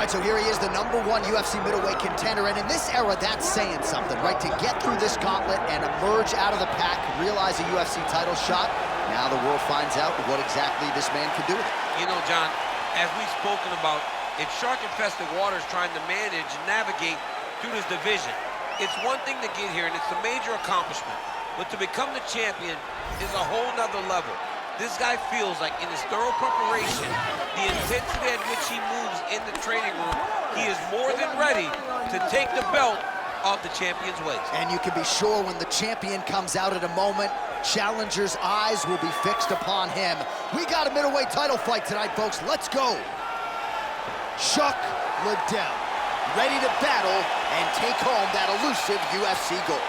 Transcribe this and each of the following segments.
All right, so here he is, the #1 UFC middleweight contender, and in this era, that's saying something, right? To get through this gauntlet and emerge out of the pack, realize a UFC title shot, now the world finds out what exactly this man can do with it. You know, John, as we've spoken about, it's shark-infested waters trying to manage and navigate through this division. It's one thing to get here, and it's a major accomplishment, but to become the champion is a whole nother level. This guy feels like in his thorough preparation, the intensity at which he moves in the training room, he is more than ready to take the belt off the champion's waist. And you can be sure when the champion comes out at a moment, challengers' eyes will be fixed upon him. We got a middleweight title fight tonight, folks. Let's go. Chuck Liddell, ready to battle and take home that elusive UFC gold.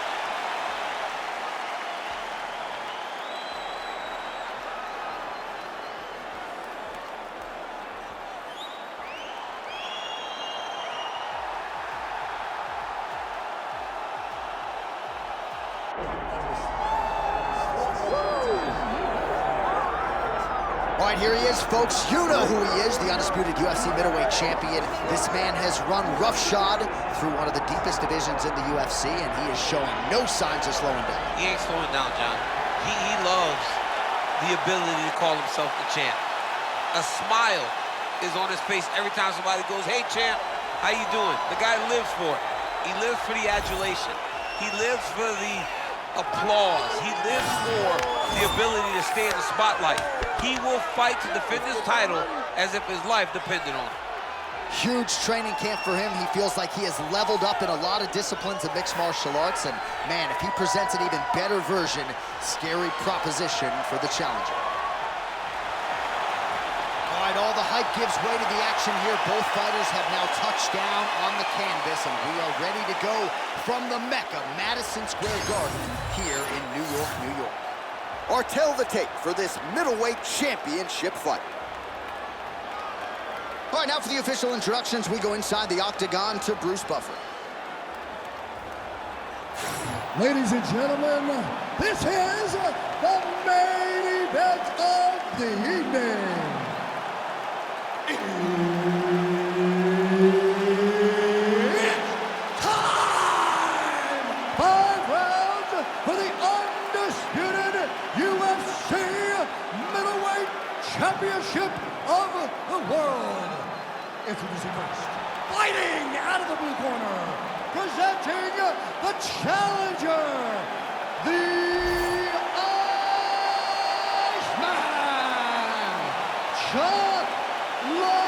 All right, here he is, folks. You know who he is, the undisputed UFC middleweight champion. This man has run roughshod through one of the deepest divisions in the UFC, and he is showing no signs of slowing down. He ain't slowing down, John. He loves the ability to call himself the champ. A smile is on his face every time somebody goes, "Hey, champ, how you doing?" The guy lives for it. He lives for the adulation. He lives for the applause. He lives for the ability to stay in the spotlight. He will fight to defend his title as if his life depended on it. Huge training camp for him. He feels like he has leveled up in a lot of disciplines of mixed martial arts, and man, if he presents an even better version, scary proposition for the challenger. All right, all the hype gives way to the action here. Both fighters have now touched down on the canvas, and we are ready to go from the Mecca, Madison Square Garden, here in New York, New York. Or tell the tape for this middleweight championship fight. All right, now for the official introductions, we go inside the octagon to Bruce Buffer. Ladies and gentlemen, this is the main event of the evening. It's time! 5 rounds for the undisputed UFC middleweight championship of the world. Introducing first, fighting out of the blue corner, presenting the challenger, the Iceman, Chuck Liddell.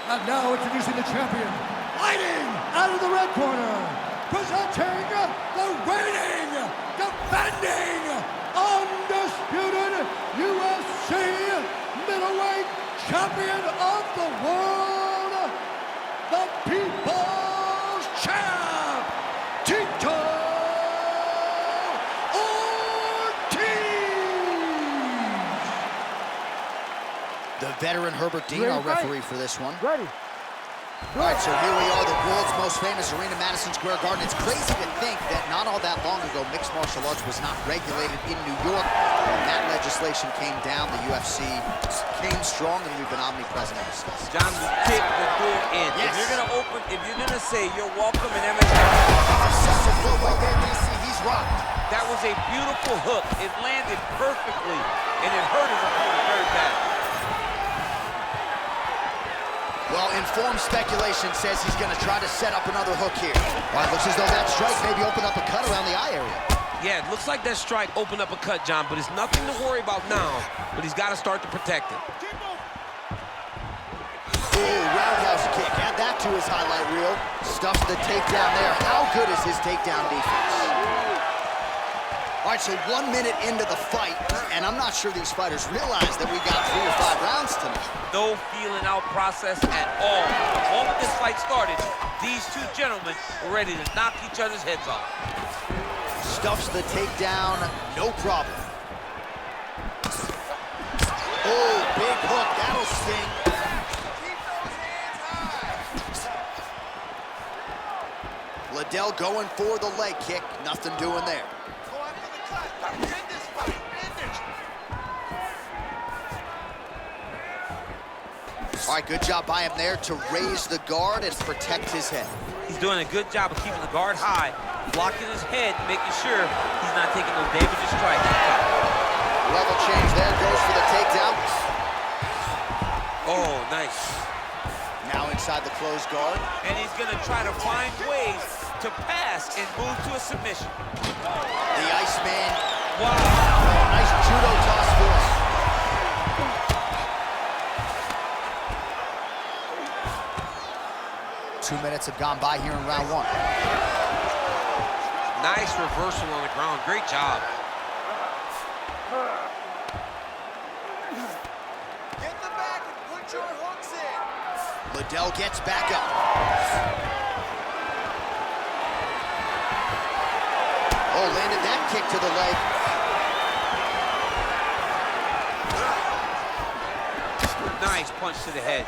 And now introducing the champion, fighting out of the red corner, presenting the reigning, defending, undisputed UFC middleweight champion of the world, the People's Champ, Tito Ortiz. The veteran Herbert Dean, our referee for this one. Ready. All right, so here we are, the world's most famous arena, Madison Square Garden. It's crazy to think that not all that long ago, mixed martial arts was not regulated in New York. When that legislation came down, the UFC came strong, and we've been omnipresent ever since. John, we kick the door in. Yes. If you're gonna say you're welcome in MMA, Right there, DC, he's rocked. that was a beautiful hook. It landed perfectly, and it hurt his opponent very bad. Well, informed speculation says he's going to try to set up another hook here. All right, looks as though that strike maybe opened up a cut around the eye area. Yeah, it looks like that strike opened up a cut, John, but it's nothing to worry about now, but he's got to start to protect it. Ooh, roundhouse kick. Add that to his highlight reel. Stuffs the takedown there. How good is his takedown defense? All right, so 1 minute into the fight, and I'm not sure these fighters realize that we got 3 or 5 rounds tonight. No feeling out process at all. The moment this fight started, these two gentlemen were ready to knock each other's heads off. Stuffs the takedown, no problem. Oh, big hook, that'll sting. Liddell going for the leg kick, nothing doing there. All right, good job by him there to raise the guard and protect his head. He's doing a good job of keeping the guard high, blocking his head, making sure he's not taking those damaging strikes. Level change there, goes for the takedown. Oh, nice. Now inside the closed guard. And he's gonna try to find ways to pass and move to a submission. The Iceman. Wow. Nice judo toss for him. 2 minutes have gone by here in round one. Nice reversal on the ground. Great job. Get the back and put your hooks in. Liddell gets back up. Oh, landed that kick to the leg. Nice punch to the head.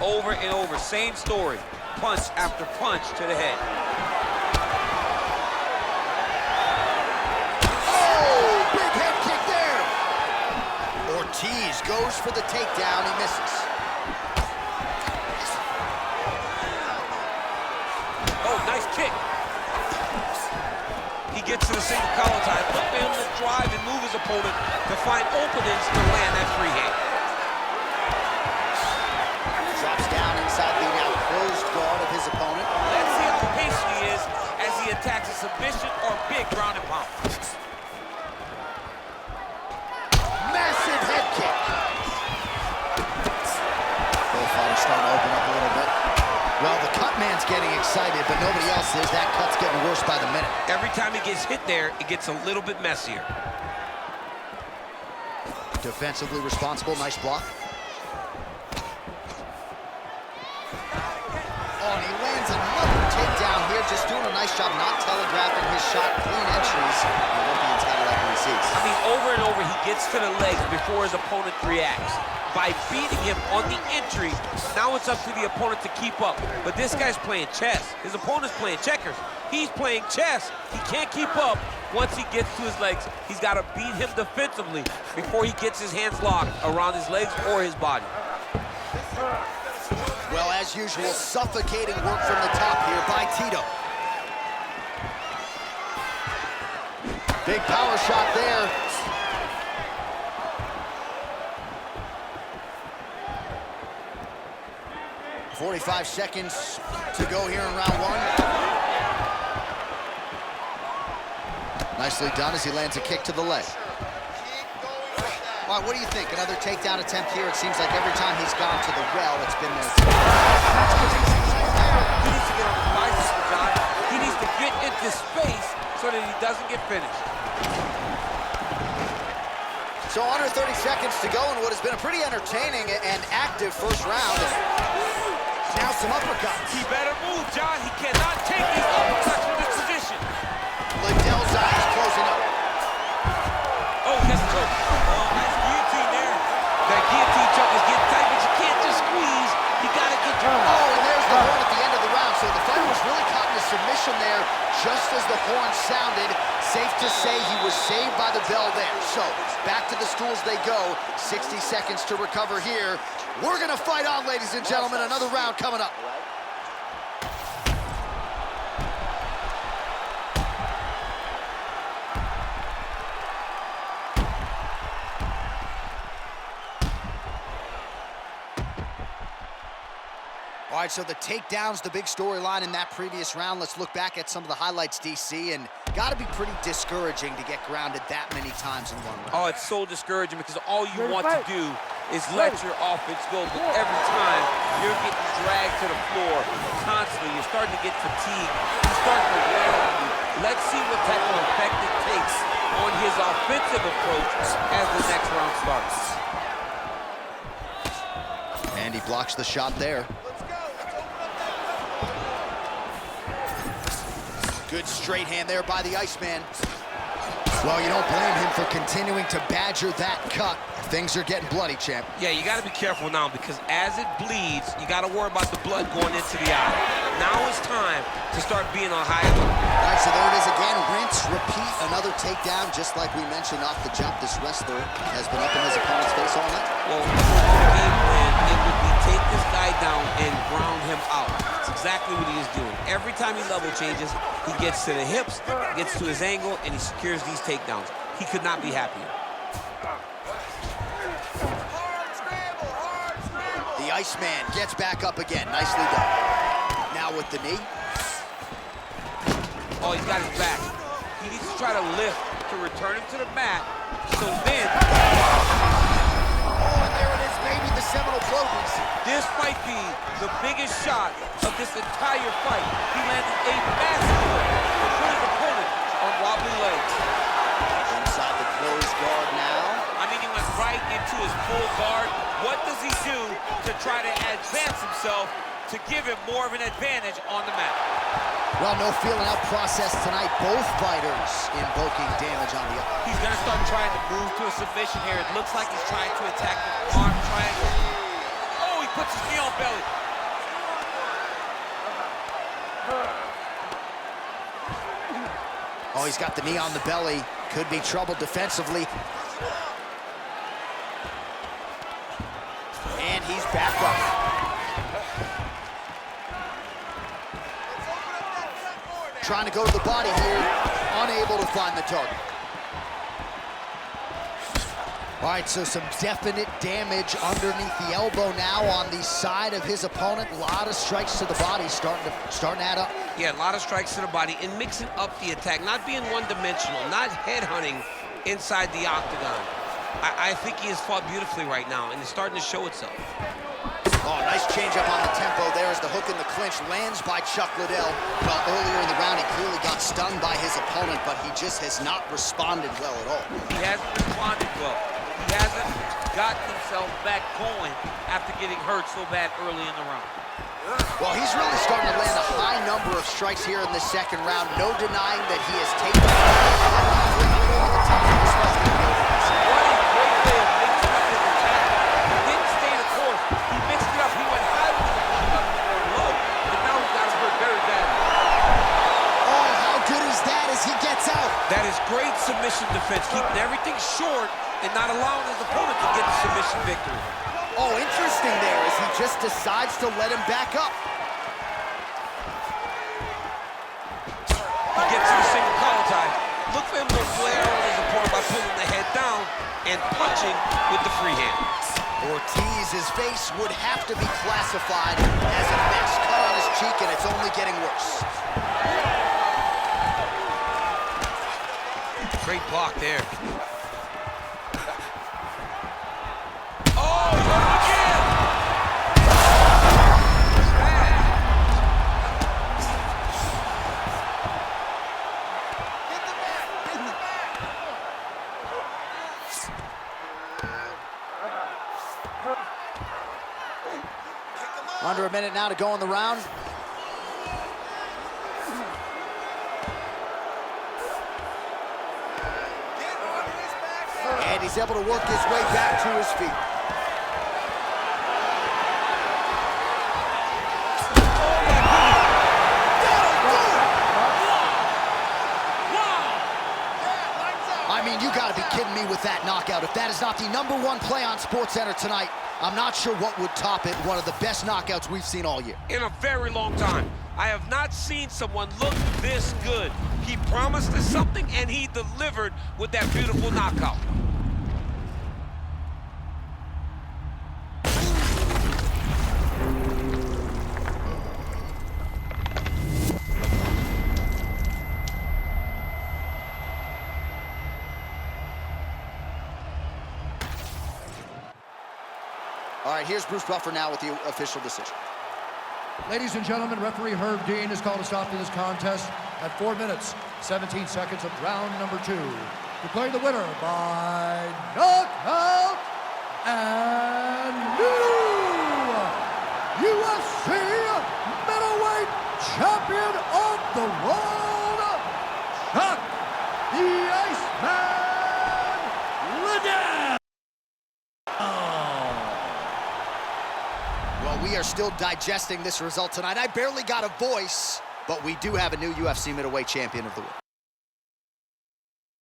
Over and over, same story. Punch after punch to the head. Oh, big head kick there. Ortiz goes for the takedown, he misses. Oh, nice kick. He gets to the single collar tie, but able to drive and move his opponent to find openings to land that free hand. Drops down inside the now closed guard of his opponent. Let's see how patient he is as he attacks a submission or big ground and pound. Massive head kick. Both fighters starting to open up a little bit. Well, the cut man's getting excited, but nobody else is. That cut's getting worse by the minute. Every time he gets hit there, it gets a little bit messier. Defensively responsible, nice block. Oh, and he lands another takedown here, just doing a nice job not telegraphing his shot, clean entries. The Olympian's got to like what he sees. I mean, over and over, he gets to the legs before his opponent reacts. By beating him on the entry, now it's up to the opponent to keep up. But this guy's playing chess. His opponent's playing checkers. He's playing chess. He can't keep up. Once he gets to his legs, he's got to beat him defensively before he gets his hands locked around his legs or his body. Well, as usual, suffocating work from the top here by Tito. Big power shot there. .45 seconds to go here in round one. Nicely done as he lands a kick to the leg. All right, what do you think? Another takedown attempt here. It seems like every time he's gone to the well, it's been there. He needs to get on the bicycle, John. He needs to get into space so that he doesn't get finished. So under 30 seconds to go in what has been a pretty entertaining and active first round. Now some uppercuts. He better move, John. He cannot take these uppercuts from this position. Liddell's eyes closing up. Oh, he has a choke. Oh, nice guillotine there. That guillotine choke is getting tight, but you can't just squeeze. You gotta get your... Oh, and there's the horn at the end of the round. So the fighter was really caught in a submission there just as the horn sounded. Safe to say he was saved by the bell there. So back to the stools they go. 60 seconds to recover here. We're gonna fight on, ladies and gentlemen. Another round coming up. All right, so the takedowns, the big storyline in that previous round. Let's look back at some of the highlights, DC, and gotta be pretty discouraging to get grounded that many times in one round. Oh, it's so discouraging because all you want to do is let your offense go, but every time you're getting dragged to the floor constantly, you're starting to get fatigued, you're starting to wear on you. Let's see what type of effect it takes on his offensive approach as the next round starts. And he blocks the shot there. Good straight hand there by the Iceman. Well, you don't blame him for continuing to badger that cut. Things are getting bloody, champ. Yeah, you got to be careful now because as it bleeds, you got to worry about the blood going into the eye. Now it's time to start being on high alert. All right, so there it is again. Rinse, repeat, another takedown. Just like we mentioned off the jump, this wrestler has been up in his opponent's face all night. Well, exactly what he is doing. Every time he level changes, he gets to the hips, gets to his angle, and he secures these takedowns. He could not be happier. The Iceman gets back up again. Nicely done. Now with the knee. Oh, he's got his back. He needs to try to lift to return him to the mat. So then... Oh, and there it is, maybe the seminal blow. This might be the biggest shot of this entire fight. He landed a massive blow to put his opponent on wobbly legs. Inside the closed guard now. I mean, he went right into his full guard. What does he do to try to advance himself to give him more of an advantage on the mat? Well, no feeling out process tonight. Both fighters invoking damage on the other. He's going to start trying to move to a submission here. It looks like he's trying to attack the arm triangle. Oh, he puts his knee on belly. Oh, he's got the knee on the belly. Could be trouble defensively. And he's back up. Trying to go to the body here, unable to find the target. All right, so some definite damage underneath the elbow now on the side of his opponent. A lot of strikes to the body starting to add up. Yeah, a lot of strikes to the body and mixing up the attack, not being one-dimensional, not headhunting inside the octagon. I think he has fought beautifully right now, and it's starting to show itself. Oh, nice change up on the tempo there as the hook in the clinch lands by Chuck Liddell. Well, earlier in the round, he clearly got stung by his opponent, but he just has not responded well at all. He hasn't responded well. He hasn't gotten himself back going after getting hurt so bad early in the round. Well, he's really starting to land a high number of strikes here in the second round. No denying that he has taken the top of this fight. What a great way of mixing up his attack. He didn't stay the course. He mixed it up. He went high with the low, and now he got hurt very badly. Oh, how good is that as he gets out? That is great submission defense, keeping everything short and not allowing his opponent to get the submission victory. Oh, interesting there as he just decides to let him back up. He gets to the single collar tie. Look for him to flare on his opponent by pulling the head down and punching with the free hand. Ortiz's face would have to be classified as a mess. Cut on his cheek, and it's only getting worse. Great block there. Oh, he's on it again! Under a minute now to go in the round. And he's able to work his way back to his feet. I mean, you gotta be kidding me with that knockout. If that is not the #1 play on SportsCenter tonight, I'm not sure what would top it. One of the best knockouts we've seen all year. In a very long time. I have not seen someone look this good. He promised us something, and he delivered with that beautiful knockout. All right, here's Bruce Buffer now with the official decision. Ladies and gentlemen, referee Herb Dean has called a stop to this contest at 4 minutes, 17 seconds of round number 2. Declaring the winner by knockout and new UFC middleweight champion of the world, Chuck the Iceman Liddell. Well, we are still digesting this result tonight. I barely got a voice, but we do have a new UFC middleweight champion of the world.